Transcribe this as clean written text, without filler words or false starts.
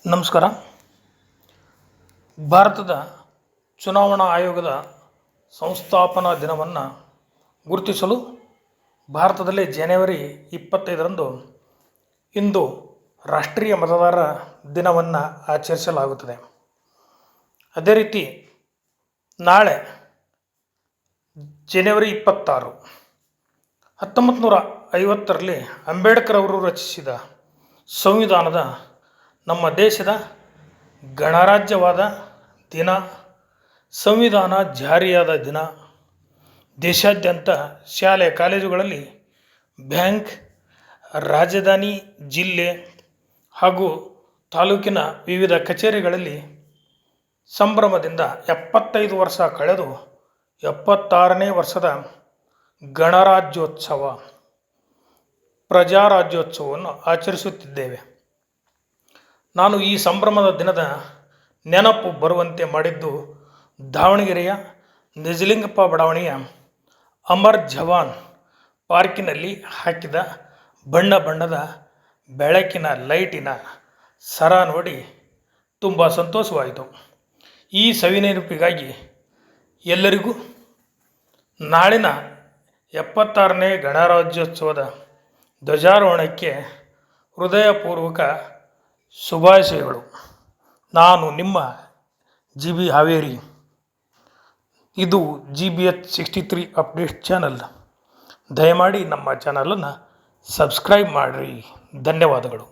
ನಮಸ್ಕಾರ. ಭಾರತದ ಚುನಾವಣಾ ಆಯೋಗದ ಸಂಸ್ಥಾಪನಾ ದಿನವನ್ನು ಗುರುತಿಸಲು ಭಾರತದಲ್ಲಿ ಜನವರಿ 25ರಂದು ಇಂದು ರಾಷ್ಟ್ರೀಯ ಮತದಾರರ ದಿನವನ್ನು ಆಚರಿಸಲಾಗುತ್ತದೆ. ಅದೇ ರೀತಿ ನಾಳೆ ಜನವರಿ 26 1950ರಲ್ಲಿ ಅಂಬೇಡ್ಕರ್ ಅವರು ರಚಿಸಿದ ಸಂವಿಧಾನದ ನಮ್ಮ ದೇಶದ ಗಣರಾಜ್ಯವಾದ ದಿನ, ಸಂವಿಧಾನ ಜಾರಿಯಾದ ದಿನ. ದೇಶಾದ್ಯಂತ ಶಾಲೆ ಕಾಲೇಜುಗಳಲ್ಲಿ, ಬ್ಯಾಂಕ್, ರಾಜಧಾನಿ ಜಿಲ್ಲೆ ಹಾಗೂ ತಾಲೂಕಿನ ವಿವಿಧ ಕಚೇರಿಗಳಲ್ಲಿ ಸಂಭ್ರಮದಿಂದ 75 ವರ್ಷ ಕಳೆದು 76ನೇ ವರ್ಷದ ಗಣರಾಜ್ಯೋತ್ಸವ, ಪ್ರಜಾರಾಜ್ಯೋತ್ಸವವನ್ನು ಆಚರಿಸುತ್ತಿದ್ದೇವೆ. ನಾನು ಈ ಸಂಭ್ರಮದ ದಿನದ ನೆನಪು ಬರುವಂತೆ ಮಾಡಿದ್ದು ದಾವಣಗೆರೆಯ ನಿಜಲಿಂಗಪ್ಪ ಬಡಾವಣೆಯ ಅಮರ್ ಜವಾನ್ ಪಾರ್ಕಿನಲ್ಲಿ ಹಾಕಿದ ಬಣ್ಣ ಬಣ್ಣದ ಬೆಳಕಿನ ಲೈಟಿನ ಸರ ನೋಡಿ ತುಂಬ ಸಂತೋಷವಾಯಿತು. ಈ ಸವಿನೆನಪಿಗಾಗಿ ಎಲ್ಲರಿಗೂ ನಾಳಿನ 76ನೇ ಗಣರಾಜ್ಯೋತ್ಸವದ ಧ್ವಜಾರೋಹಣಕ್ಕೆ ಹೃದಯಪೂರ್ವಕ ಶುಭಾಶಯಗಳು. ನಾನು ನಿಮ್ಮ GB ಹಾವೇರಿ. ಇದು GBH63 ಅಪ್ಡೇಟ್ ಚಾನಲ್. ದಯಮಾಡಿ ನಮ್ಮ ಚಾನಲನ್ನು ಸಬ್ಸ್ಕ್ರೈಬ್ ಮಾಡಿರಿ. ಧನ್ಯವಾದಗಳು.